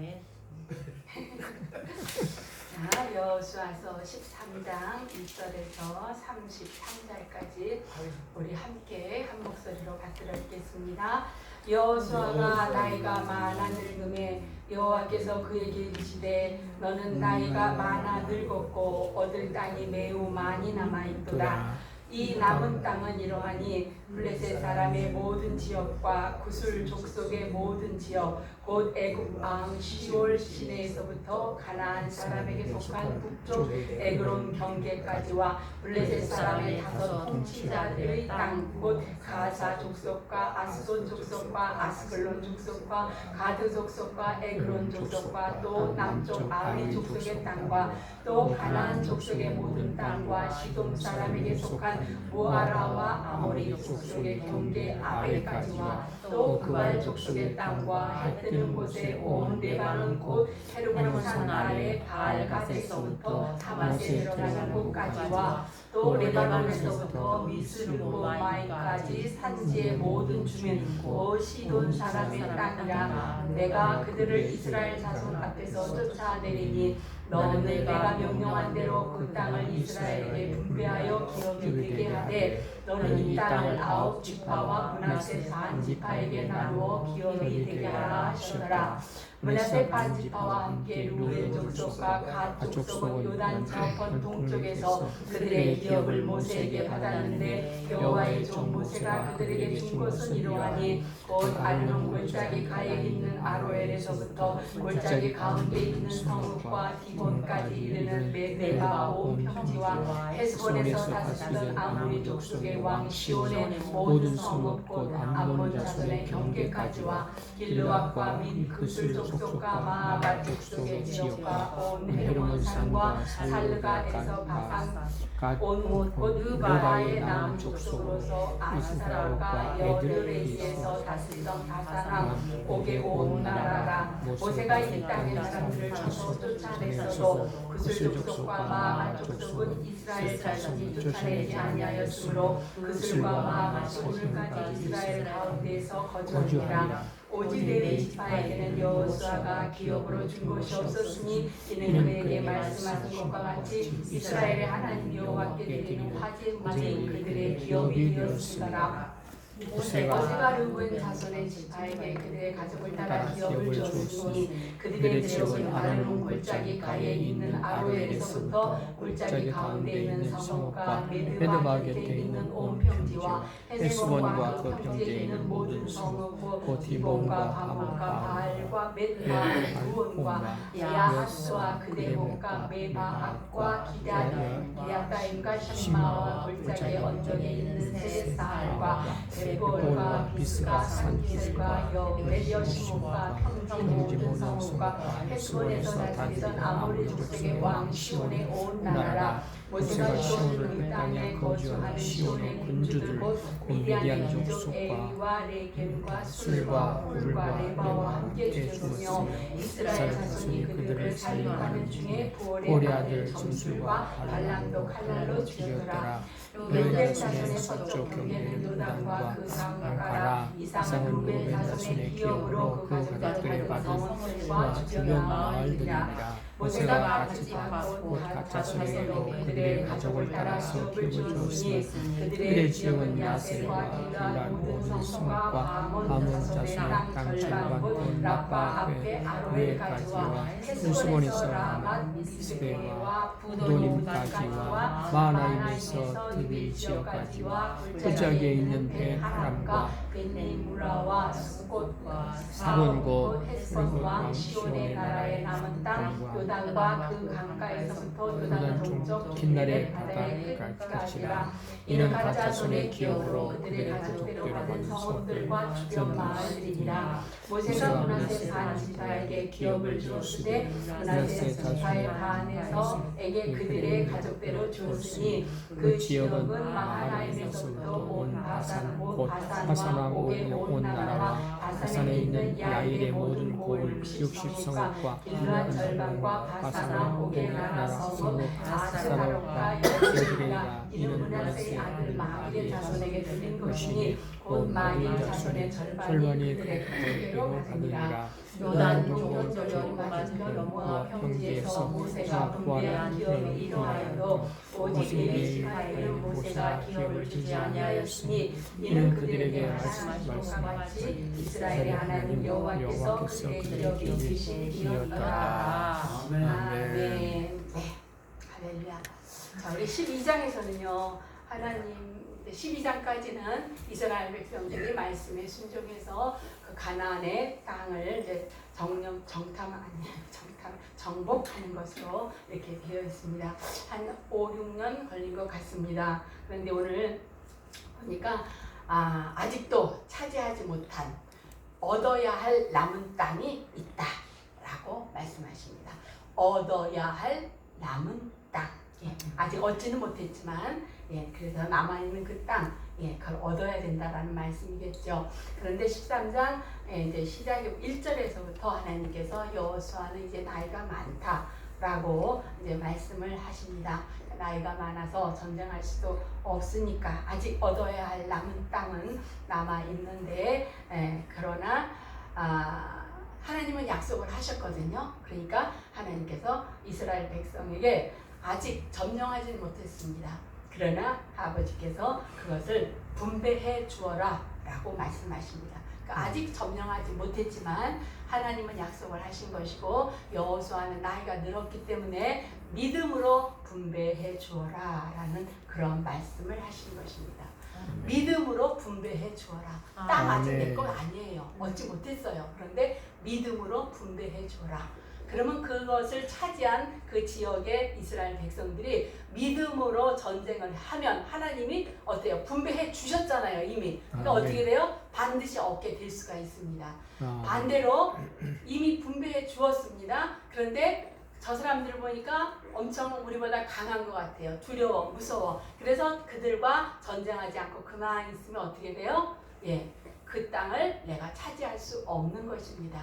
아멘. 자, 여호수아서 13장 1절에서 33절까지 우리 함께 한 목소리로 받들어 읽겠습니다. 여호수아가 나이가 많아 늙음에 여호와께서 그에게 이르시되 너는 나이가 많아 늙었고 얻을 땅이 매우 많이 남아있도다. 이 남은 땅은 이러하니 블레셋 사람의 모든 지역과 구술 족속의 모든 지역 곧 애굽 왕 시올 시내에서부터 가나안 사람에게 속한 북쪽 에그론 경계까지와 블레셋 사람의 5 통치자들의 땅 곧 가사 족속과 아스돈 족속과 아스글론 족속과 가드 족속과 에그론 족속과 또 남쪽 아위 족속의 땅과 또 가나안 족속의 모든 땅과 시돔 사람에게 속한 모아라와 아모리 족속의 경계 아벨까지와 또 그발 족속의 땅과 해 뜨는 곳에 온 레바논 곧 헤르몬 산 아래 바알갓에서부터 다마스에 들어가는 곳까지와 또 레바논에서부터 미스르보마이까지 산지의 모든 주민 곧 시돈 사람의 땅이라. 내가 그들을 이스라엘 자손 앞에서 쫓아내리니 너는 내가 명령한 대로 그 땅을 이스라엘에게 분배하여 기업이 되게 하되 너는 이 땅을 9 지파와 므낫세 반 지파에게 나누어 기업이 되게 하라 하시더라. 므낫세 반 지파와 함께 루벤 족속과 갓 족속은 요단 저편 동쪽에서 그들의 기업을 모세에게 받았는데 여호와의 종 모세가 그들에게 준 것은 이러하니 곧 알론 골짜기 가에 있는 아로엘에서부터 골짜기 가운데 있는 성읍과 디본까지 이르는 메대바 온 평지와 헤스본에서 다스리던 아모리 족속의 왕 시온의 모든 성읍 곧 암몬 자손의 경계까지와 길르앗과 및 그술 족속과 마아바 족속의 지역과 온 헤르몬 산과 살르가에서 바산 온곳 느바의 남 족속으로서 아스사라가 여드레이에서 다스리던 바산함 옥의 온 나라라. 모세가 이 땅의 사람들을 쳐서 쫓아냈어도 그술 족속과 마아바 족속은 이스라엘 자손이 쫓아내지 아니하였으므로 그술과 마아바시 오늘까지 이스라엘 가운데에서 거주하니라. 오직 레위 지파에게는 여호수아가 기업으로 준 것이 없었으니 이는 그에게 말씀하신 것과 같이 이스라엘의 하나님 여호와께 드리는 화제물이 그들의 기업이 되었으리라. 모세가 르우벤 자손의 지파에게 그들의 가족을 따라 기업을 줬으니 그들의 지역은 아르논 골짜기 가에 있는 아로엘에서부터 골짜기 가운데 있는 성읍과 메드바 곁에 있는 온 평지와 헤스본과 그 평지에 있는 모든 성읍 곧 디본과 바몬과 바알과 벳바 구온과 야하스와 그대못과 메바압과 기랴다임과 샴마와 골짜기 언덕에 있는 세사알과 베볼과 비스가 산기들과 여시몬과 평지 모든 성읍과 헤스본에서 다스리던 아모리 족속의 왕 시온의 온 나라라. 모세가 시온을 그 땅에 거주하는 시온의 군주들 곧 미디안 족속 에위와 레겜과 술과 굴과 레바와 함께 주셨으며 이스라엘 자손이 그들을 살려가는 중에 부올의 아들 짐술과 발람도 칼날로 죽였더라. 루벤 자손의 서쪽 경계는 요단과 그 강가라. 이상은 루벤 자손의 기업으로 그 가족들의 받은 성읍과 주변 마을들이니라. 모세가 각 지파 곧 각 자손에게로 그들의 가족을 따라서 기업을 주었으니 그들의 지역은 야셀과 길라 모든 성과 아몬 자손의 땅 절반 곧 라빠 앞에 아로엘까지와 헤스본에서 라맛 미스베와 부도림까지와 마하나임에서 드비 지역까지와 골짜기에 있는 베하람과 벳네무라와 스곳과 사본과 헤스본 왕 시온의 나라의 남은 땅 요단과 그 강가에서부터 요단 동쪽 긴날의 바다까지라. 이는 각 자손의 기업으로 그들의 가족대로 받은 성읍들과 주변 마을들이니라. 모세가 므낫세 반 지파에게 기업을 주었으되 므낫세 지파의 반에서에게 그들의 가족대로 주었으니 그 지역은 마하나임에서부터 온 바산 곧 바산왕 옥의 온 나라와 바산에 있는 야일의 모든 고을 60성읍과 길르앗 절반과 바산왕 옥의 나라 성읍 아스타롯과 여드레이라. 이는 므낫세의 아들 마길의 자손에게 들린 것이니 곧 마길 자손의 절반이 그들의 가족대로 받으니라. 요단 동쪽 모압 평지에서 모세가 분배한 기업이 이러하여도 오직 레위지파에게는 모세가 기업을 주지 아니하였으니 이는 그들에게 말씀하신 것과 같이 이스라엘의 하나님 여호와께서 그들의 기업이 주신 기업이라. 아멘. 네. 할렐루야. 자, 우리 12장에서는요. 하나님 12장까지는 이스라엘 백성들이 말씀에 순종해서 그 가나안의 땅을 이제 정복하는 것으로 이렇게 되어 있습니다. 한 5, 6년 걸린 것 같습니다. 그런데 오늘 보니까 아직도 차지하지 못한 얻어야 할 남은 땅이 있다라고 말씀하십니다. 얻어야 할 남은 땅. 예, 아직 얻지는 못했지만 그래서 남아있는 그 땅, 그걸 얻어야 된다라는 말씀이겠죠. 그런데 13장 이제 시작이 1절에서부터 하나님께서 여호수아는 이제 나이가 많다라고 이제 말씀을 하십니다. 나이가 많아서 전쟁할 수도 없으니까 아직 얻어야 할 남은 땅은 남아 있는데, 그러나 하나님은 약속을 하셨거든요. 그러니까 하나님께서 이스라엘 백성에게 아직 점령하지 못했습니다. 그러나 아버지께서 그것을 분배해 주어라 라고 말씀하십니다. 그러니까 아직 점령하지 못했지만 하나님은 약속을 하신 것이고 여호수아는 나이가 늘었기 때문에 믿음으로 분배해 주어라 라는 그런 말씀을 하신 것입니다. 믿음으로 분배해 주어라. 땅 아직 내 거 아니에요. 얻지 못했어요. 그런데 믿음으로 분배해 주어라. 그러면 그것을 차지한 그 지역의 이스라엘 백성들이 믿음으로 전쟁을 하면 하나님이 어때요? 분배해 주셨잖아요, 이미. 그러니까 어떻게 돼요? 반드시 얻게 될 수가 있습니다. 반대로 이미 분배해 주었습니다. 그런데 저 사람들을 보니까 엄청 우리보다 강한 것 같아요. 두려워, 무서워. 그래서 그들과 전쟁하지 않고 그만 있으면 어떻게 돼요? 그 땅을 내가 차지할 수 없는 것입니다.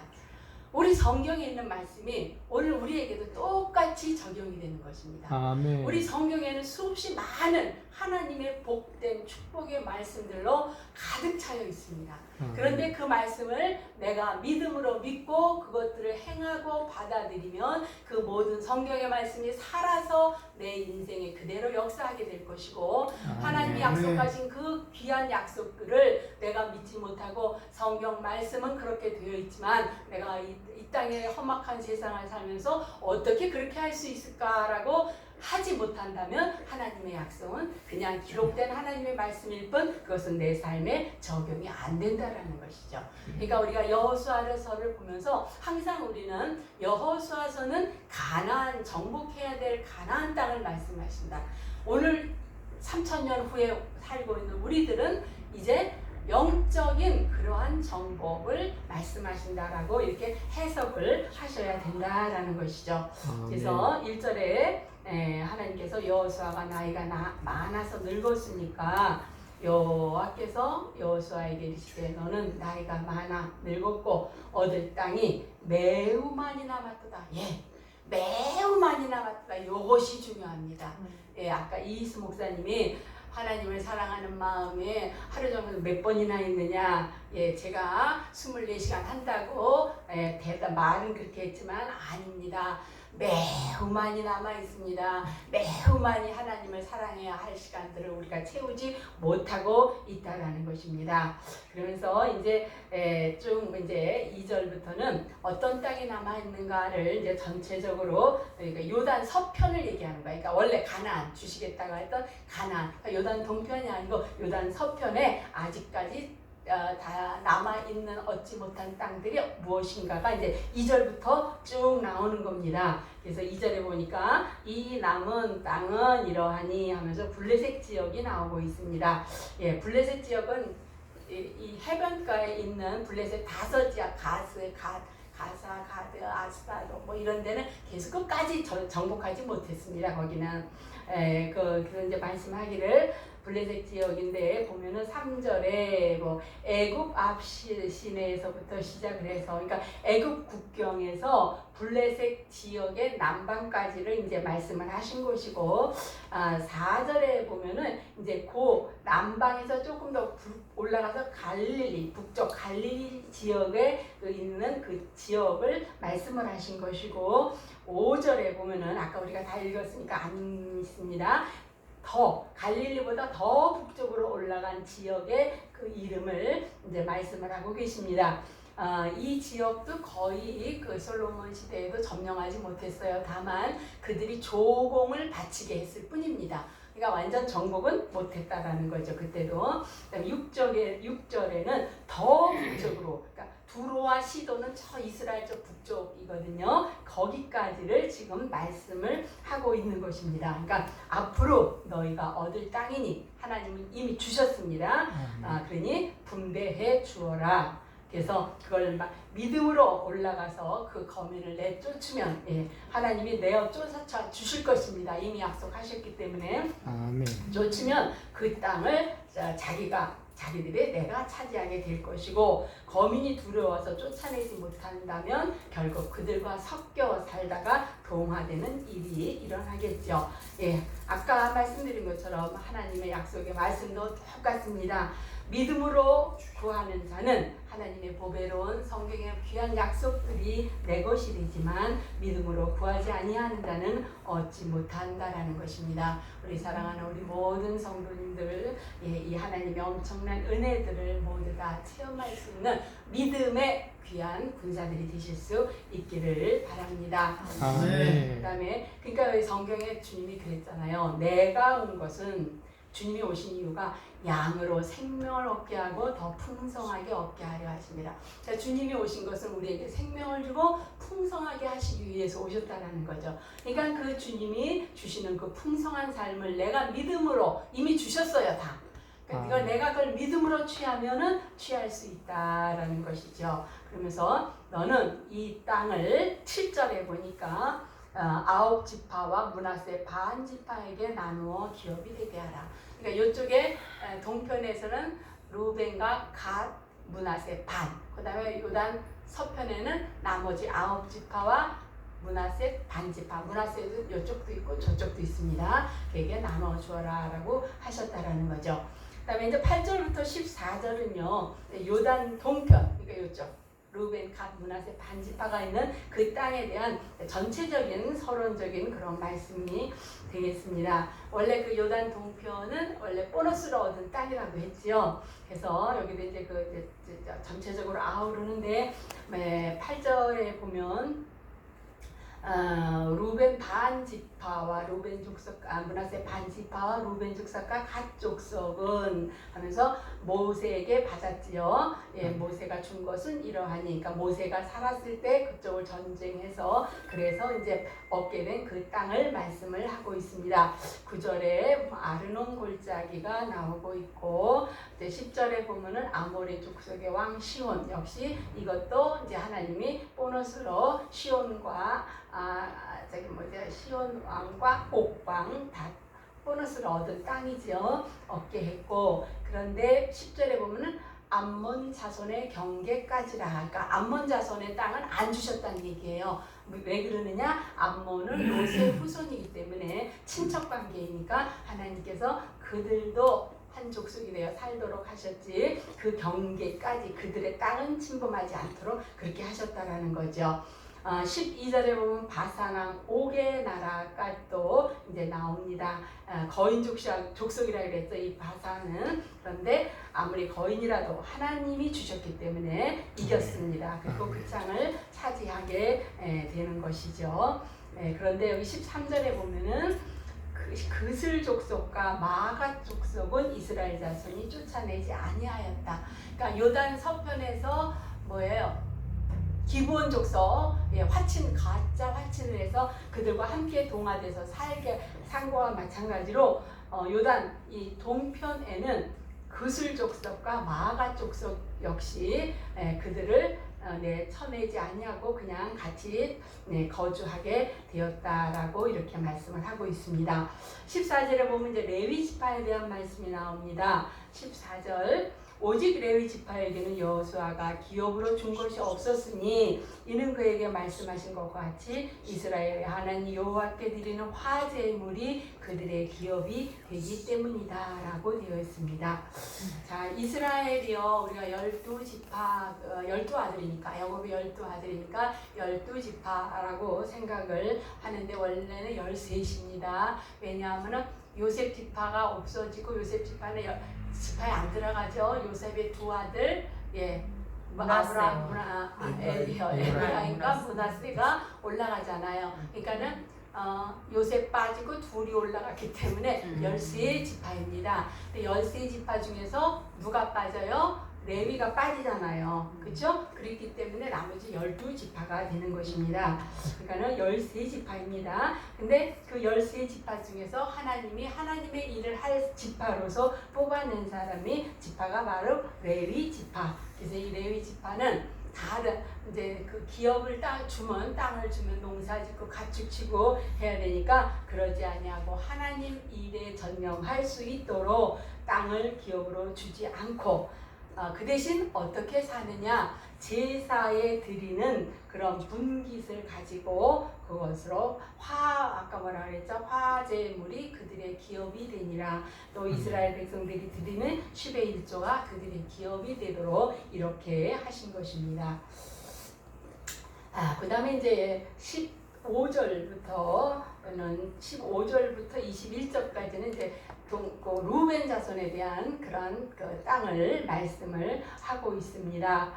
우리 성경에 있는 말씀이 오늘 우리에게도 똑같이 적용이 되는 것입니다. 아멘. 우리 성경에는 수없이 많은 하나님의 복된 축복의 말씀들로 가득 차여 있습니다. 그런데 그 말씀을 내가 믿음으로 믿고 그것들을 행하고 받아들이면 그 모든 성경의 말씀이 살아서 내 인생에 그대로 역사하게 될 것이고, 하나님이 약속하신 그 귀한 약속들을 내가 믿지 못하고 성경 말씀은 그렇게 되어 있지만 내가 이 땅의 험악한 세상을 살면서 어떻게 그렇게 할 수 있을까라고 하지 못한다면 하나님의 약속은 그냥 기록된 하나님의 말씀일 뿐 그것은 내 삶에 적용이 안 된다라는 것이죠. 그러니까 우리가 여호수아서를 보면서 항상 우리는 여호수아서는 가나안, 정복해야 될 가나안 땅을 말씀하신다. 오늘 3000년 후에 살고 있는 우리들은 이제 영적인 그러한 정복을 말씀하신다라고 이렇게 해석을 하셔야 된다라는 것이죠. 그래서 1절에 하나님께서 여호수아가 나이가 많아서 늙었으니까 여호와께서 여호수아에게 이르시되 너는 나이가 많아 늙었고 얻을 땅이 매우 많이 남았도다. 매우 많이 남았도다. 이것이 중요합니다. 아까 이희수 목사님이 하나님을 사랑하는 마음에 하루 종일 몇 번이나 있느냐, 제가 24시간 한다고 대답 말은 그렇게 했지만 아닙니다. 매우 많이 남아 있습니다. 매우 많이 하나님을 사랑해야 할 시간들을 우리가 채우지 못하고 있다라는 것입니다. 그러면서 이제 쭉 이제 2절부터는 어떤 땅이 남아 있는가를 이제 전체적으로 그러니까 요단 서편을 얘기하는 거예요. 그러니까 원래 가나안 주시겠다고 했던 가나안, 그러니까 요단 동편이 아니고 요단 서편에 아직까지 다 남아있는 얻지 못한 땅들이 무엇인가가 이제 2절부터 쭉 나오는 겁니다. 그래서 2절에 보니까 이 남은 땅은 이러하니 하면서 블레셋 지역이 나오고 있습니다. 블레셋 지역은 이 해변가에 있는 블레셋 5지역, 가사, 가드, 아스다도 뭐 이런 데는 계속 끝까지 정복하지 못했습니다. 거기는 그 이제 말씀하기를 블레셋 지역인데 보면은 3절에 뭐 애굽 앞 시내에서부터 시작을 해서, 그러니까 애굽 국경에서 블레셋 지역의 남방까지를 이제 말씀을 하신 것이고, 4절에 보면은 이제 그 남방에서 조금 더 올라가서 갈릴리, 북쪽 갈릴리 지역에 있는 그 지역을 말씀 말씀을 하신 것이고 5절에 보면은 아까 우리가 다 읽었으니까 안 있습니다. 더 갈릴리보다 더 북쪽으로 올라간 지역의 그 이름을 이제 말씀을 하고 계십니다. 이 지역도 거의 그 솔로몬 시대에도 점령하지 못했어요. 다만 그들이 조공을 바치게 했을 뿐입니다. 그러니까 완전 정복은 못했다라는 거죠. 그때도. 6절에는 더 북쪽으로, 그러니까 두로와 시도는 저 이스라엘 쪽 북쪽이거든요. 거기까지를 지금 말씀을 하고 있는 것입니다. 그러니까 앞으로 너희가 얻을 땅이니 하나님이 이미 주셨습니다. 그러니 분배해 주어라. 그래서 그걸 믿음으로 올라가서 그 거민을 내쫓으면 하나님이 내어 쫓아 주실 것입니다. 이미 약속하셨기 때문에 아멘. 쫓으면 그 땅을 자기들이 내가 차지하게 될 것이고 거민이 두려워서 쫓아내지 못한다면 결국 그들과 섞여 살다가 동화되는 일이 일어나겠죠. 아까 말씀드린 것처럼 하나님의 약속의 말씀도 똑같습니다. 믿음으로 구하는 자는 하나님의 보배로운 성경의 귀한 약속들이 내 것이 되지만 믿음으로 구하지 아니하는 자는 얻지 못한다라는 것입니다. 우리 사랑하는 우리 모든 성도님들, 이 하나님의 엄청난 은혜들을 모두 다 체험할 수 있는 믿음의 귀한 군사들이 되실 수 있기를 바랍니다. 아멘. 그다음에 그러니까 성경에 주님이 그랬잖아요. 내가 온 것은 주님이 오신 이유가 양으로 생명을 얻게 하고 더 풍성하게 얻게 하려 하십니다. 자, 주님이 오신 것은 우리에게 생명을 주고 풍성하게 하시기 위해서 오셨다는 거죠. 그러니까 그 주님이 주시는 그 풍성한 삶을 내가 믿음으로 이미 주셨어요, 다. 그러니까 내가 그걸 믿음으로 취하면은 취할 수 있다라는 것이죠. 그러면서 너는 이 땅을 7절에 보니까 9지파와 므낫세 반 지파에게 나누어 기업이 되게 하라. 그러니까 이쪽에 동편에서는 루벤과 갓, 므낫세 반. 그다음에 요단 서편에는 나머지 9지파와 므낫세 반지파. 므낫세는 이쪽도 있고 저쪽도 있습니다. 그에게 나눠 주어라라고 하셨다라는 거죠. 그다음에 이제 8절부터 14절은요. 요단 동편, 그러니까 이쪽. 루벤, 갓, 므낫세 반지파가 있는 그 땅에 대한 전체적인 서론적인 그런 말씀이 되겠습니다. 원래 그 요단 동편은 원래 보너스로 얻은 땅이라고 했지요. 그래서 여기도 이제 그 전체적으로 아우르는데 8절에 보면 루벤 반지파와 루벤 족속, 므낫세 반지파와 루벤 족속과 갓 족속은 하면서 모세에게 받았지요. 모세가 준 것은 이러하니, 그러니까 모세가 살았을 때 그쪽을 전쟁해서 그래서 이제 얻게 된 그 땅을 말씀을 하고 있습니다. 9절에 아르논 골짜기가 나오고 있고, 이제 10절에 보면은 아모리 족속의 왕 시온, 역시 이것도 이제 하나님이 보너스로 시온과 시온 왕과 옥 왕 다 보너스를 얻은 땅이죠. 얻게 했고, 그런데 10절에 보면은 암몬 자손의 경계까지라. 그러니까 암몬 자손의 땅은 안 주셨다는 얘기예요. 왜 그러느냐? 암몬은 롯의 후손이기 때문에 친척 관계이니까 하나님께서 그들도 한 족속이 되어 살도록 하셨지, 그 경계까지 그들의 땅은 침범하지 않도록 그렇게 하셨다라는 거죠. 12절에 보면 바산왕 옥의 나라가 또 이제 나옵니다. 거인 족속이라 그랬죠, 이 바산은. 그런데 아무리 거인이라도 하나님이 주셨기 때문에 이겼습니다. 그리고 그 땅을 차지하게 되는 것이죠. 그런데 여기 13절에 보면은 그슬 족속과 마갓 족속은 이스라엘 자손이 쫓아내지 아니하였다. 그러니까 요단 서편에서 뭐예요? 기브온 족속, 가짜 화친을 해서 그들과 함께 동화돼서 살게 산 거와 마찬가지로 요단 이 동편에는 그슬 족속과 마가 족속 역시 그들을 쳐내지 아니하고 그냥 같이 거주하게 되었다라고 이렇게 말씀을 하고 있습니다. 14절에 보면 이제 레위 지파에 대한 말씀이 나옵니다. 14절 오직 레위 지파에게는 여호수아가 기업으로 준 것이 없었으니 이는 그에게 말씀하신 것과 같이 이스라엘의 하나님 여호와께 드리는 화제물이 그들의 기업이 되기 때문이다 라고 되어 있습니다. 자, 이스라엘이요, 우리가 12지파, 12아들이니까, 야곱의 12아들이니까 12지파라고 생각을 하는데 원래는 13입니다. 왜냐하면 요셉 지파가 없어지고 요셉 지파는 지파에 안 들어가죠. 요셉의 두 아들, 예, 에브라임과 므낫세가 올라가잖아요. 그러니까는 요셉 빠지고 둘이 올라갔기 때문에 13지파입니다. 13지파 중에서 누가 빠져요? 레위가 빠지잖아요. 그렇죠? 그렇기 때문에 나머지 12지파가 되는 것입니다. 그러니까는 13지파입니다. 근데 그 13지파 중에서 하나님이 하나님의 일을 할 지파로서 뽑아낸 사람이 지파가 바로 레위 지파. 그래서 이 레위 지파는 다른 이제 그 기업을 땅을 주면 농사짓고 가축치고 해야 되니까 그러지 아니하고 하나님 일에 전념할 수 있도록 땅을 기업으로 주지 않고 그 대신 어떻게 사느냐, 제사에 드리는 그런 분깃을 가지고 그것으로 아까 뭐라 그랬죠? 화제물이 그들의 기업이 되니라. 또 이스라엘 백성들이 드리는 10의 1조가 그들의 기업이 되도록 이렇게 하신 것입니다. 그 다음에 이제 15절부터 21절까지는 이제 루벤 자손에 대한 그런 그 땅을 말씀을 하고 있습니다.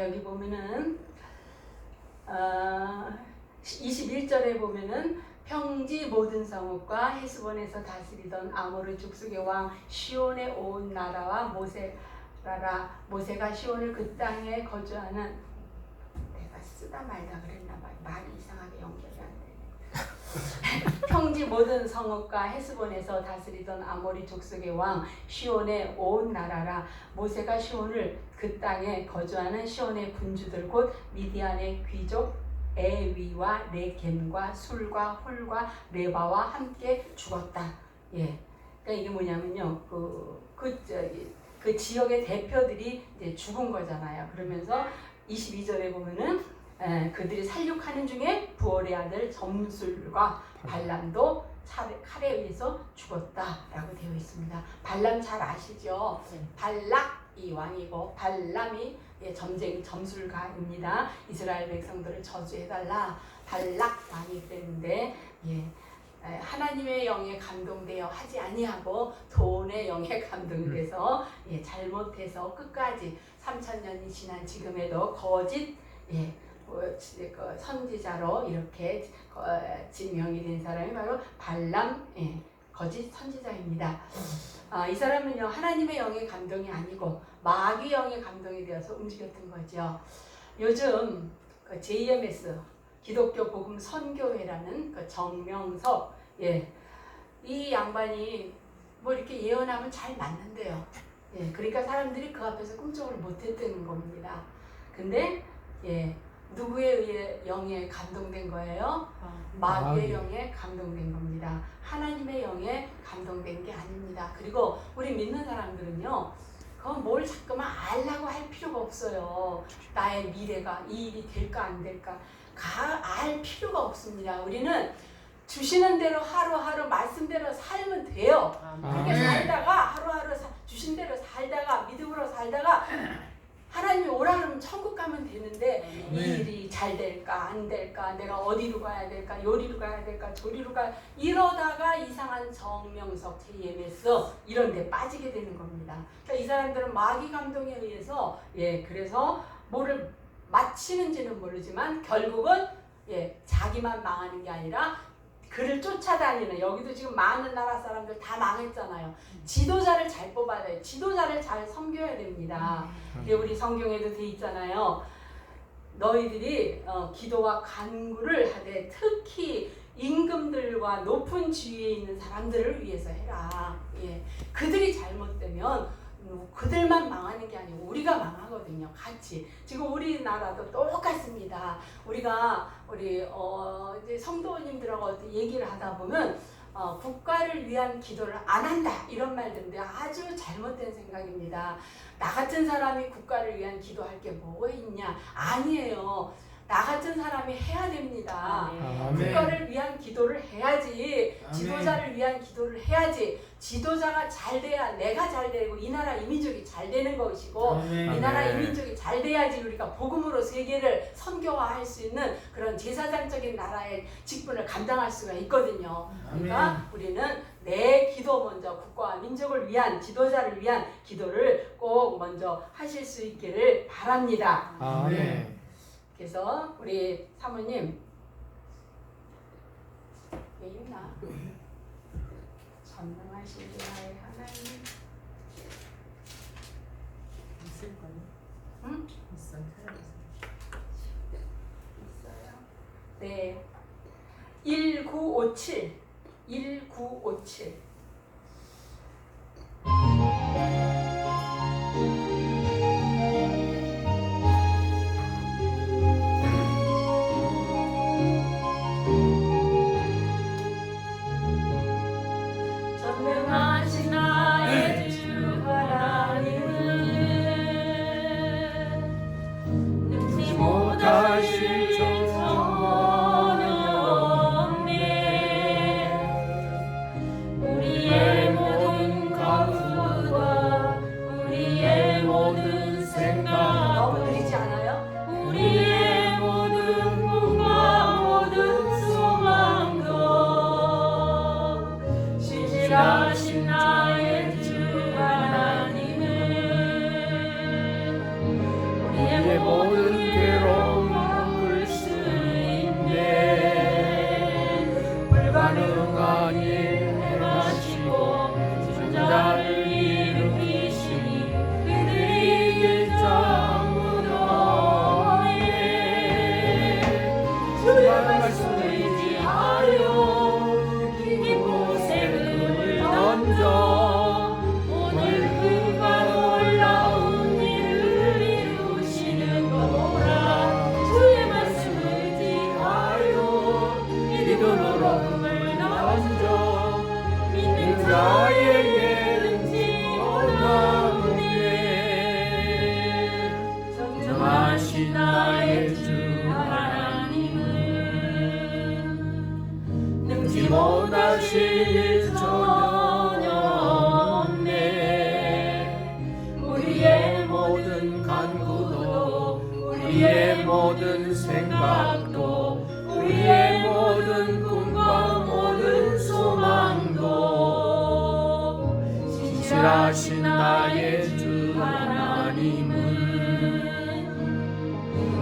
여기 보면은 21절에 보면은 평지 모든 성읍과 헤스본에서 다스리던 아모르 족속의 왕 시온에 온 나라와 모세가 시온을 그 땅에 거주하는, 내가 쓰다 말다 그랬나 봐요. 말이 이상하게 연결이 안 되네. 평지 모든 성읍과 헤스본에서 다스리던 아모리 족속의 왕 시온의 온 나라라. 모세가 시온을 그 땅에 거주하는 시온의 군주들 곧 미디안의 귀족 에위와 레겜과 술과 홀과 레바와 함께 죽었다. 예, 그러니까 이게 뭐냐면요, 그 지역의 대표들이 이제 죽은 거잖아요. 그러면서 22절에 보면은 그들이 살육하는 중에 부올의 아들 점술과 발람도 칼에 의해서 죽었다라고 되어 있습니다. 발람 잘 아시죠? 발락이 왕이고 발람이 점술가입니다. 이스라엘 백성들을 저주해달라 발락 왕이 그랬는데, 하나님의 영에 감동되어 하지 아니하고 돈의 영에 감동이 돼서 잘못해서 끝까지 3000년이 지난 지금에도 거짓 선지자로 이렇게 지명이 된 사람이 바로 발람 거짓 선지자입니다. 이 사람은요, 하나님의 영의 감동이 아니고 마귀 영의 감동이 되어서 움직였던 거죠. 요즘 그 JMS 기독교 복음 선교회라는 그 정명석, 이 양반이 뭐 이렇게 예언하면 잘 맞는데요. 그러니까 사람들이 그 앞에서 꿈쩍을 못했다는 겁니다. 근데 누구에 의해 영에 감동된 거예요? 마귀의 영에 감동된 겁니다. 하나님의 영에 감동된 게 아닙니다. 그리고 우리 믿는 사람들은요, 그건 뭘 자꾸만 알라고 할 필요가 없어요. 나의 미래가 이 일이 될까 안 될까 알 필요가 없습니다. 우리는 주시는 대로 하루하루 말씀대로 살면 돼요. 그렇게 살다가 하루하루 주신 대로 살다가 믿음으로 살다가 하나님이 오라 그러면 천국 가면 되는데 이 일이 잘 될까 안 될까, 내가 어디로 가야 될까, 요리로 가야 될까, 조리로 가야, 이러다가 이상한 정명석, JMS 이런 데 빠지게 되는 겁니다. 그러니까 이 사람들은 마귀 감동에 의해서 그래서 뭐를 마치는지는 모르지만 결국은 자기만 망하는 게 아니라 그를 쫓아다니는, 여기도 지금 많은 나라 사람들 다 망했잖아요. 지도자를 잘 뽑아야 돼요. 지도자를 잘 섬겨야 됩니다. 우리 성경에도 돼 있잖아요. 너희들이 기도와 간구를 하되 특히 임금들과 높은 지위에 있는 사람들을 위해서 해라. 그들이 잘못되면 그들만 망하는 게 아니고 우리가 망하거든요. 같이. 지금 우리나라도 똑같습니다. 우리 이제 성도님들하고 얘기를 하다 보면 국가를 위한 기도를 안 한다 이런 말들인데 아주 잘못된 생각입니다. 나 같은 사람이 국가를 위한 기도할 게 뭐가 있냐? 아니에요. 나 같은 사람이 해야 됩니다. 국가를 위한 기도를 해야지. 지도자를 위한 기도를 해야지. 지도자가 잘 돼야 내가 잘 되고 이 나라 이민족이 잘 되는 것이고 이 나라 이민족이 잘 돼야지 우리가 복음으로 세계를 선교화할 수 있는 그런 제사장적인 나라의 직분을 감당할 수가 있거든요. 그러니까 우리는 내 기도 먼저 국가와 민족을 위한 지도자를 위한 기도를 꼭 먼저 하실 수 있기를 바랍니다. 아멘. 그래서 우리 사모님 왜 있나? 전능하신 나의 하나님 있을 거요. 응? 있어요. 있어요. 네. 1957 1957 전능하신 나의 주 하나님은 능치 못하실 전혀 없네. 우리의 모든 각오와 우리의 모든 생각 너무 느리지 않아요? 우리의 모든 꿈과 모든 소망도 신실하신 나의 주 하나님은 우리의 모든 괴로움을 풀 수 있네. 불가능한 일 행하시고 전자를 일으키시니 그들이 이길 자 아무도 없네. 주의 말씀을 의지하여 이곳에 금을 던져 오늘 그가 놀라운 일을 이루시는 거라. 주의 말씀을 의지하여 믿음으로 금을 던져 믿는 자에게 능치 못하네. 전능하신 나의 주 하나님은 능치 못하실 일 전혀 없네. 우리의 모든 간구도 우리의 모든 생각도 우리의 모든 꿈과 모든 소망도 신실하신 나의 주 하나님은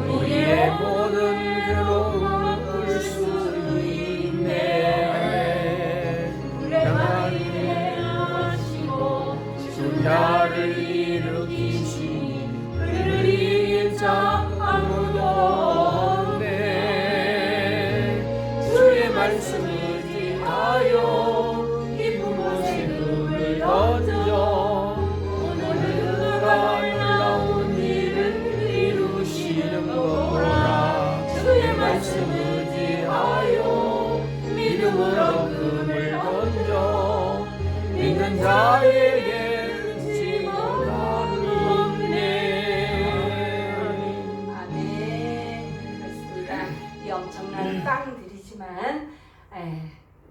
우리의 모든 괴로움을 풀 수 있네. 불행한 일을 하시고 존자를 일으키시니 그를 이길 자 아무도 없네. 주의 말씀을 의지하여 깊은 곳에 금을 던져 오늘 그가 놀라운 일을 이루시는 거라. 주의 말씀을 의지하여 믿음으로 금을 던져 믿는 자에게 능치 못함이 없네. 아멘. 그렇습니다. 이 엄청난 땅들이지만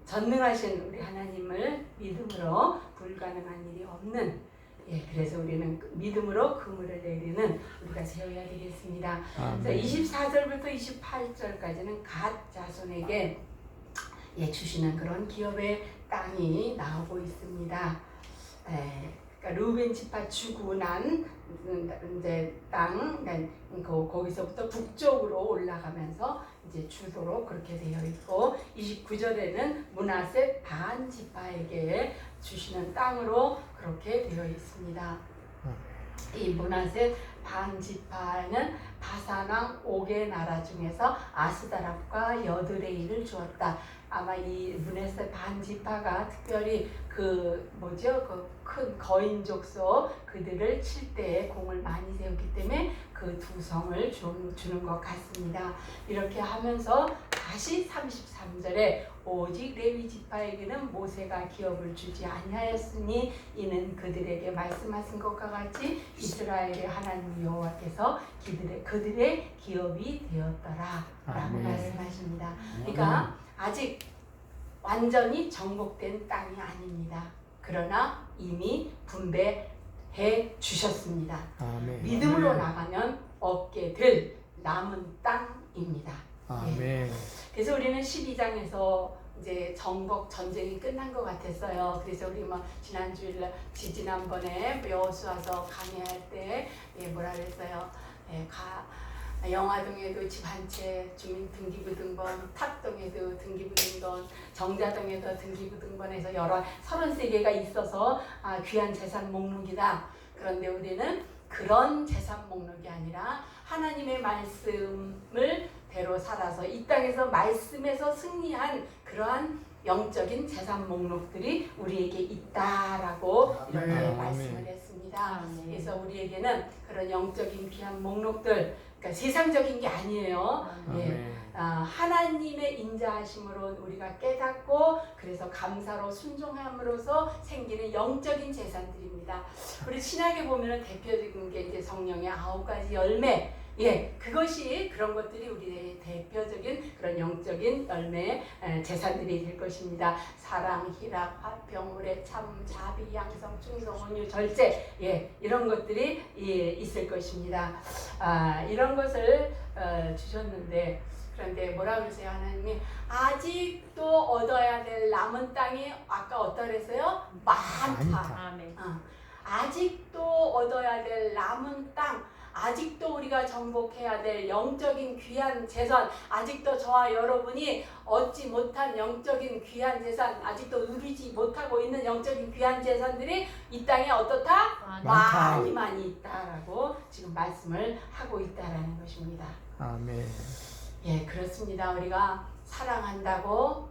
전능하신 우리 하나님을 믿음으로 불가능한 일이 없는 그래서 우리는 믿음으로 그물을 내리는 우리가 세워야 되겠습니다. 24절부터 28절까지는 갓 자손에게 주시는 그런 기업의 땅이 나오고 있습니다. 그러니까 루벤 지파 주고 난 이제 땅 거기서부터 북쪽으로 올라가면서 이제 주도로 그렇게 되어 있고 29절에는 므낫세 반 지파에게 주시는 땅으로 그렇게 되어 있습니다. 이 므낫세 반 지파는 바산 왕 옥의 나라 중에서 아스다랍과 여드레일을 주었다. 아마 이 므낫세 반 지파가 특별히 그 큰 거인족속 그들을 칠 때에 공을 많이 세웠기 때문에 그 두 성을 주는 것 같습니다. 이렇게 하면서 다시 33절에 오직 레위 지파에게는 모세가 기업을 주지 아니하였으니 이는 그들에게 말씀하신 것과 같이 이스라엘의 하나님 여호와께서 그들의 기업이 되었더라 라고 말씀하십니다. 그러니까 아직 완전히 정복된 땅이 아닙니다. 그러나 이미 분배해 주셨습니다. 믿음으로 나가면 얻게 될 남은 땅입니다. 예. 그래서 우리는 12장에서 이제 정복 전쟁이 끝난 것 같았어요. 그래서 우리 뭐 지난번에 여호수아서 강의할 때 뭐라 그랬어요? 영화동에도 집 한 채, 주민 등기부등본, 탑동에도 등기부등본, 정자동에도 등기부등본해서 여러 33개가 있어서 귀한 재산 목록이다. 그런데 우리는 그런 재산 목록이 아니라 하나님의 말씀을 대로 살아서 이 땅에서 말씀에서 승리한 그러한 영적인 재산 목록들이 우리에게 있다라고 이렇게 말씀을 했습니다. 그래서 우리에게는 그런 영적인 귀한 목록들, 그러니까 세상적인 게 아니에요. 하나님의 인자하심으로 우리가 깨닫고 그래서 감사로 순종함으로써 생기는 영적인 재산들입니다. 우리 신약에 보면은 대표적인 게 이제 성령의 9가지 열매. 그것이 그런 것들이 우리의 대표적인 그런 영적인 열매 재산들이 될 것입니다. 사랑, 희락, 화평, 오래 참, 자비, 양성, 충성, 온유, 절제 이런 것들이 있을 것입니다. 이런 것을 주셨는데 그런데 뭐라 그러세요? 하나님이 아직도 얻어야 될 남은 땅이 아까 어떠 그랬어요? 많다. 아직도 얻어야 될 남은 땅, 아직도 우리가 정복해야 될 영적인 귀한 재산, 아직도 저와 여러분이 얻지 못한 영적인 귀한 재산, 아직도 누리지 못하고 있는 영적인 귀한 재산들이 이 땅에 어떻다? 많이 있다라고 지금 말씀을 하고 있다라는 것입니다. 아멘. 그렇습니다. 우리가 사랑한다고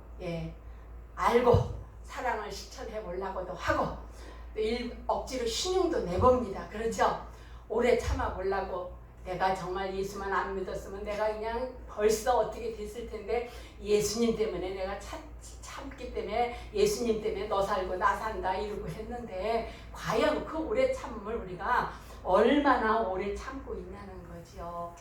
알고 사랑을 실천해 보려고도 하고 또 억지로 신용도 내봅니다. 그렇죠? 오래 참아 보려고 내가 정말 예수만 안 믿었으면 내가 그냥 벌써 어떻게 됐을 텐데 예수님 때문에 내가 참기 때문에 예수님 때문에 너 살고 나 산다 이러고 했는데 과연 그 오래 참음을 우리가 얼마나 오래 참고 있냐는 거지요.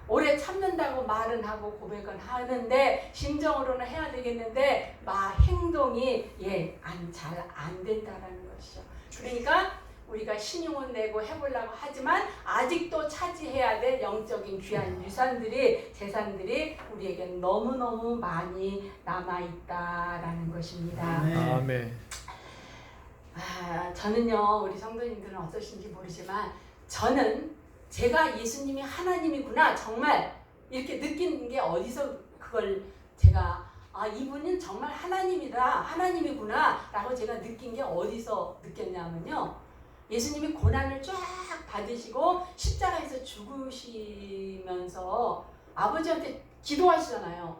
오래 참는다고 말은 하고 고백은 하는데 심정으로는 해야 되겠는데 행동이 잘 안 된다라는 것이죠. 그러니까 우리가 신용은 내고 해보려고 하지만 아직도 차지해야 될 영적인 귀한 유산들이 재산들이 우리에게 너무너무 많이 남아있다라는 것입니다. 아멘. 저는요 우리 성도님들은 어떠신지 모르지만 저는 제가 예수님이 하나님이구나 정말 이렇게 느낀 게 어디서 그걸 제가 이분은 정말 하나님이구나 라고 제가 느낀 게 어디서 느꼈냐면요. 예수님이 고난을 쫙 받으시고 십자가에서 죽으시면서 아버지한테 기도하시잖아요.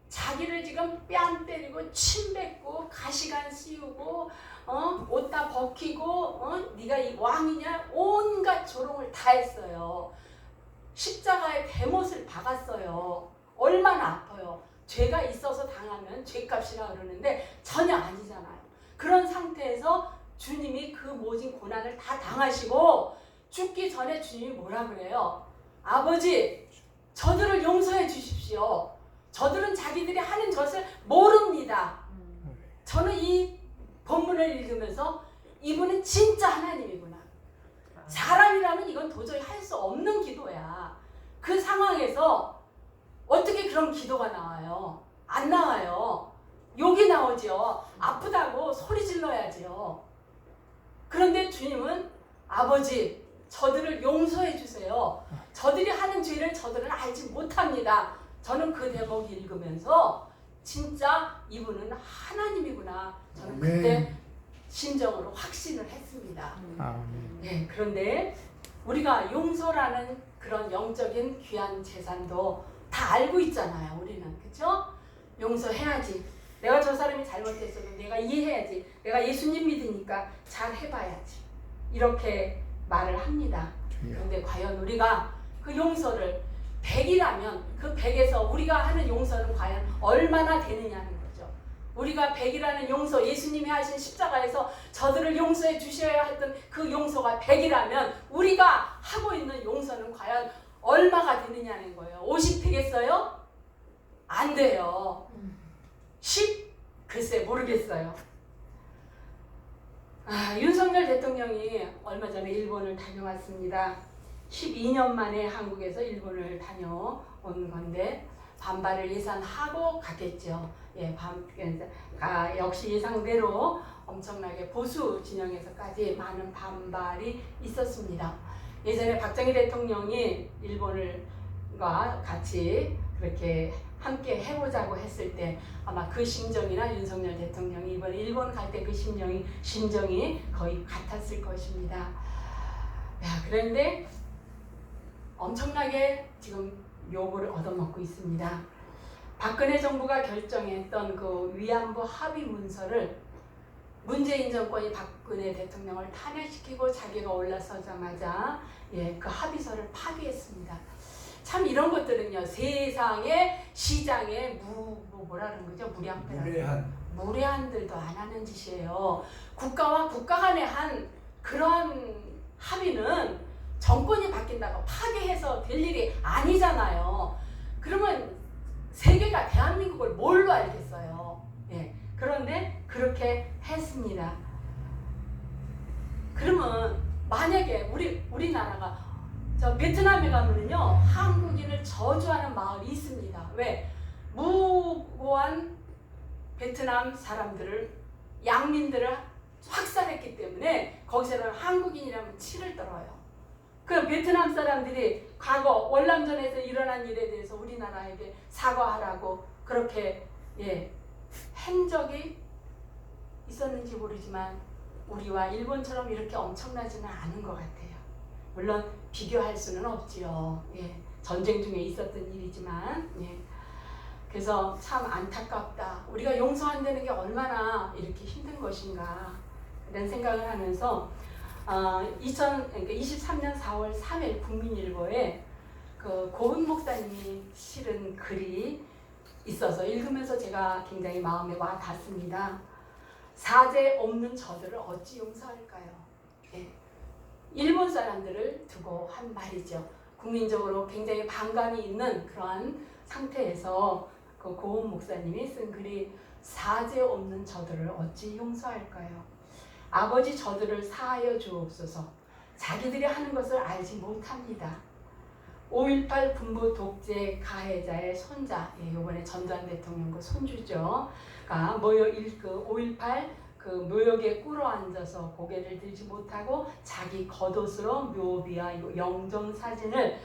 자기를 지금 뺨 때리고 침 뱉고 가시관 씌우고 옷 다 벗기고 네가 이 왕이냐 온갖 조롱을 다 했어요. 십자가에 대못을 박았어요. 얼마나 아파요. 죄가 있어서 당하면 죄값이라 그러는데 전혀 아니잖아요. 그런 상태에서 주님이 그 모진 고난을 다 당하시고 죽기 전에 주님이 뭐라 그래요? 아버지, 저들을 용서해 주십시오. 저들은 자기들이 하는 것을 모릅니다. 저는 이 본문을 읽으면서 이분은 진짜 하나님이구나. 사람이라면 이건 도저히 할 수 없는 기도야. 그 상황에서 어떻게 그런 기도가 나와요? 안 나와요. 욕이 나오죠. 아프다고 소리 질러야지요. 그런데 주님은 아버지, 저들을 용서해 주세요. 저들이 하는 죄를 저들은 알지 못합니다. 저는 그 대목 읽으면서 진짜 이분은 하나님이구나. 저는 그때 심정으로 확신을 했습니다. 그런데 우리가 용서라는 그런 영적인 귀한 재산도 다 알고 있잖아요. 우리는. 그렇죠? 용서해야지. 내가 저 사람이 잘못했어도 내가 이해해야지. 내가 예수님 믿으니까 잘 해봐야지. 이렇게 말을 합니다. 그런데 과연 우리가 그 용서를 100이라면 그 100에서 우리가 하는 용서는 과연 얼마나 되느냐는 거죠. 우리가 100이라는 용서, 예수님이 하신 십자가에서 저들을 용서해 주셔야 했던 그 용서가 100이라면 우리가 하고 있는 용서는 과연 얼마가 되느냐는 거예요. 50 되겠어요? 안 돼요. 10? 글쎄 모르겠어요. 윤석열 대통령이 얼마 전에 일본을 다녀왔습니다. 12년 만에 한국에서 일본을 다녀온 건데 반발을 예상하고 갔겠죠. 예, 역시 예상대로 엄청나게 보수 진영에서까지 많은 반발이 있었습니다. 예전에 박정희 대통령이 일본과 같이 그렇게 함께 해보자고 했을 때 아마 그 심정이나 윤석열 대통령이 이번에 일본 갈 때 그 심정이 거의 같았을 것입니다. 야, 그런데 엄청나게 지금 욕을 얻어먹고 있습니다. 박근혜 정부가 결정했던 그 위안부 합의 문서를 문재인 정권이 박근혜 대통령을 탄핵시키고 자기가 올라서자마자 그 합의서를 파기했습니다. 참 이런 것들은요, 세상의 시장에 뭐라는 거죠? 무례한들도 안 하는 짓이에요. 국가와 국가 간에 한 그런 합의는 정권이 바뀐다고 파괴해서 될 일이 아니잖아요. 그러면 세계가 대한민국을 뭘로 알겠어요? 예. 그런데 그렇게 했습니다. 그러면 만약에 우리나라가 저 베트남에 가면은요, 한국인을 저주하는 마을이 있습니다. 왜? 무고한 베트남 사람들을, 양민들을 확살했기 때문에 거기서는 한국인이라면 치를 떨어요. 그 베트남 사람들이 과거 월남전에서 일어난 일에 대해서 우리나라에게 사과하라고 그렇게 한 적이 있었는지 모르지만 우리와 일본처럼 이렇게 엄청나지는 않은 것 같아요. 물론 비교할 수는 없지요. 전쟁 중에 있었던 일이지만 그래서 참 안타깝다. 우리가 용서한다는 게 얼마나 이렇게 힘든 것인가 이런 생각을 하면서 2023년 4월 3일 국민일보에 그 고은 목사님이 실은 글이 있어서 읽으면서 제가 굉장히 마음에 와 닿습니다. 사죄 없는 저들을 어찌 용서할까요? 일본 사람들을 두고 한 말이죠. 국민적으로 굉장히 반감이 있는 그러한 상태에서 그 고은 목사님이 쓴 글이 사죄 없는 저들을 어찌 용서할까요? 아버지 저들을 사하여 주옵소서. 자기들이 하는 것을 알지 못합니다. 5.18 군부 독재 가해자의 손자, 이번에 전두환 대통령 그 손주죠. 그 5.18 그 묘역에 꿇어앉아서 고개를 들지 못하고 자기 겉옷으로 묘비와 영정 사진을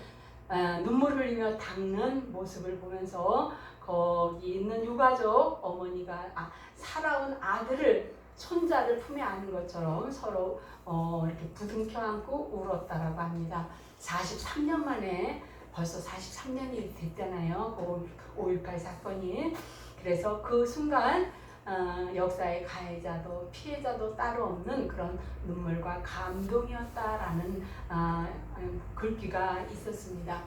눈물 흘리며 닦는 모습을 보면서 거기 있는 유가족 어머니가 살아온 아들을 손자를 품에 안은 것처럼 서로 이렇게 부둥켜 안고 울었다라고 합니다. 43년 만에 벌써 43년이 됐잖아요. 그 5.18 사건이. 그래서 그 순간 역사의 가해자도 피해자도 따로 없는 그런 눈물과 감동이었다라는 글귀가 있었습니다.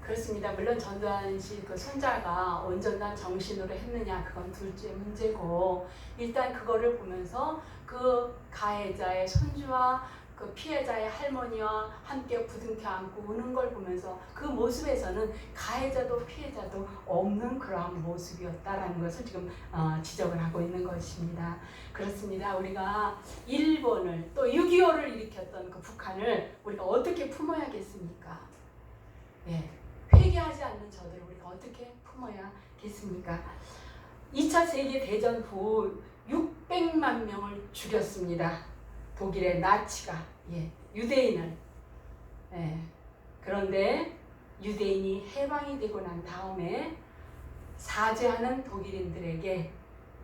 그렇습니다. 물론 전두환 씨 그 손자가 온전한 정신으로 했느냐 그건 둘째 문제고 일단 그거를 보면서 그 가해자의 손주와 그 피해자의 할머니와 함께 부둥켜 안고 우는 걸 보면서 그 모습에서는 가해자도 피해자도 없는 그러한 모습이었다라는 것을 지금 지적을 하고 있는 것입니다. 그렇습니다. 우리가 일본을 또 6.25를 일으켰던 그 북한을 우리가 어떻게 품어야겠습니까? 회개하지 않는 저들을 우리가 어떻게 품어야겠습니까? 2차 세계대전 후 600만 명을 죽였습니다. 독일의 나치가 유대인을. 그런데 유대인이 해방이 되고 난 다음에 사죄하는 독일인들에게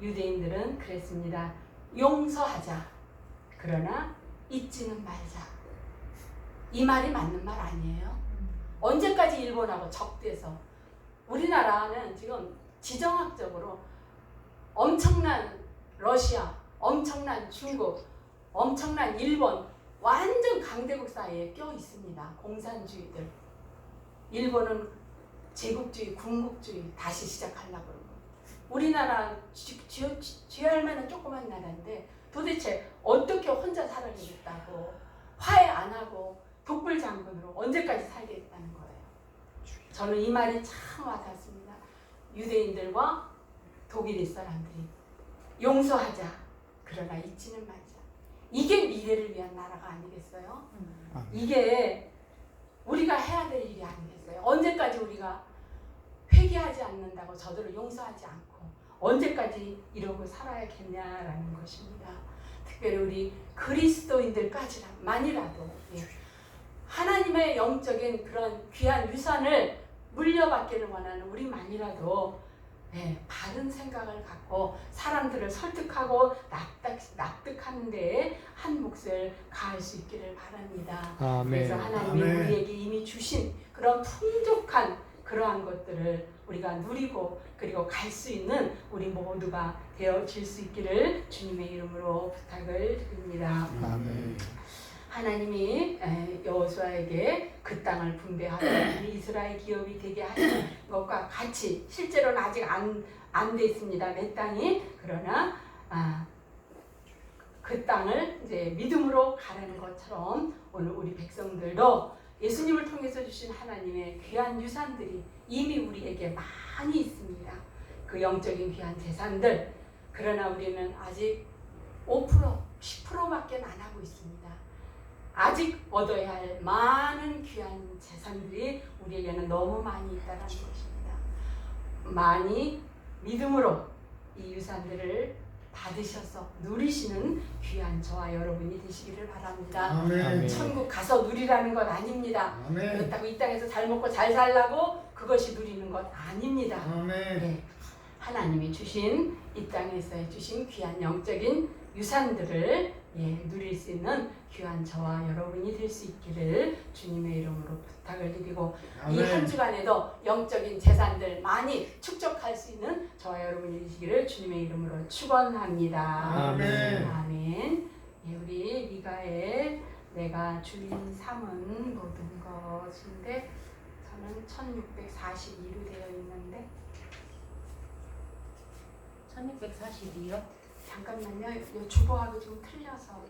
유대인들은 그랬습니다. 용서하자. 그러나 잊지는 말자. 이 말이 맞는 말 아니에요? 언제까지 일본하고 적대서 우리나라는 지금 지정학적으로 엄청난 러시아, 엄청난 중국, 엄청난 일본 완전 강대국 사이에 껴 있습니다. 공산주의들. 일본은 제국주의, 군국주의 다시 시작하려고 그러고 우리나라 쥐할 만한 조그만 나라인데 도대체 어떻게 혼자 살아야겠다고 화해 안 하고 독불 장군으로 언제까지 살겠다는 거예요. 저는 이 말이 참 와닿습니다. 유대인들과 독일 사람들이 용서하자. 그러나 잊지는 말자. 이게 미래를 위한 나라가 아니겠어요? 이게 우리가 해야 될 일이 아니겠어요? 언제까지 우리가 회개하지 않는다고 저들을 용서하지 않고 언제까지 이러고 살아야겠냐라는 것입니다. 특별히 우리 그리스도인들까지만이라도 하나님의 영적인 그런 귀한 유산을 물려받기를 원하는 우리만이라도 바른 생각을 갖고 사람들을 설득하고 납득하는 데에 한 몫을 가할 수 있기를 바랍니다. 아멘. 그래서 하나님이 우리에게 이미 주신 그런 풍족한 그러한 것들을 우리가 누리고 그리고 갈 수 있는 우리 모두가 되어질 수 있기를 주님의 이름으로 부탁을 드립니다. 아멘. 하나님이 여호수아에게 그 땅을 분배하고 이스라엘 기업이 되게 하신 것과 같이 실제로는 아직 안 됐습니다. 내 땅이. 그러나 그 땅을 이제 믿음으로 가라는 것처럼 오늘 우리 백성들도 예수님을 통해서 주신 하나님의 귀한 유산들이 이미 우리에게 많이 있습니다. 그 영적인 귀한 재산들. 그러나 우리는 아직 5%, 10%밖에 안 하고 있습니다. 아직 얻어야 할 많은 귀한 재산들이 우리에게는 너무 많이 있다는 것입니다. 많이 믿음으로 이 유산들을 받으셔서 누리시는 귀한 저와 여러분이 되시기를 바랍니다. 아멘. 천국 가서 누리라는 것 아닙니다. 아멘. 그렇다고 이 땅에서 잘 먹고 잘 살라고 그것이 누리는 것 아닙니다. 아멘. 하나님이 주신 이 땅에서 주신 귀한 영적인 유산들을 누릴 수 있는 귀한 저와 여러분이 될 수 있기를 주님의 이름으로 부탁을 드리고 이 한 주간에도 영적인 재산들 많이 축적할 수 있는 저와 여러분이 되시기를 주님의 이름으로 축원합니다. 아멘. 아멘. 우리 미가의 내가 주인 삼은 모든 것인데 저는 1642로 되어 있는데 1642요? 잠깐만요. 이 주보하고 좀 틀려서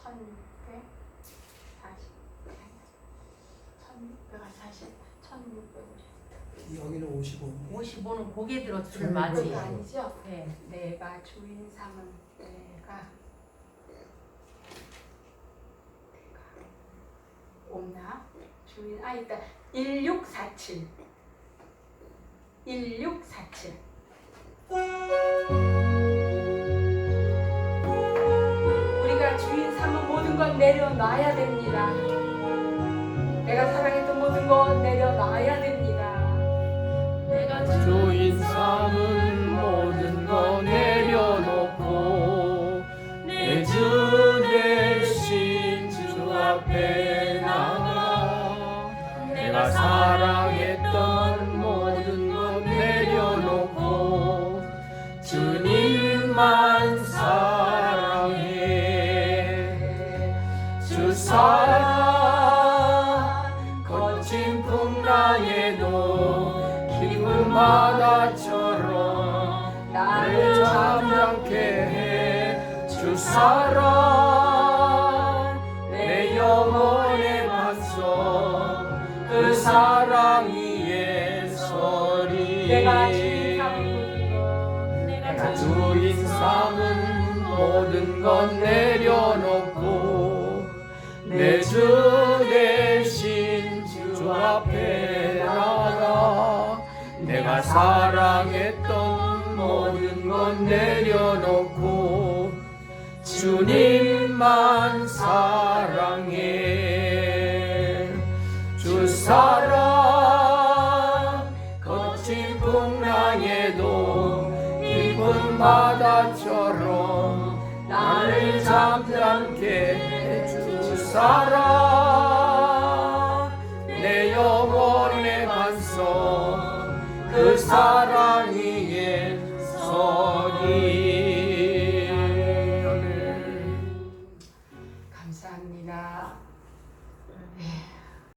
1640 여기는 55. 55는 고개 들어 줄 그건 맞이. 그거 아니죠? 네. 내가 주인 삼은 내가 없나? 주인 있다. 1647 우리가 주인 삼은 모든 건 내려놔야 됩니다. 내가 사랑했던 모든 건 내려놔야 됩니다. 내가 주인 삼은 모든 거 내려놓고 내 주 대신 주 앞에 나가 내가 사랑했던 모든 것 내려놓고 주님만 사랑해. 주 사랑 거친 풍랑에도 깊은 바다처럼 나를 잠잠케 해. 주 사랑 내 영혼에 맞서 그 사랑 위에 서리. 내가 주인 삼은 내가 주인 삼은 모든 것 내려놓고 내 주 대신 주 앞에 나가 내가 사랑했던 모든 것 내려놓고 주님만 사랑해. 주 사랑 거친 풍랑에도 깊은 바다처럼 나를 잠잠케 해. 주 사랑 내 영혼의 반석 그 사랑이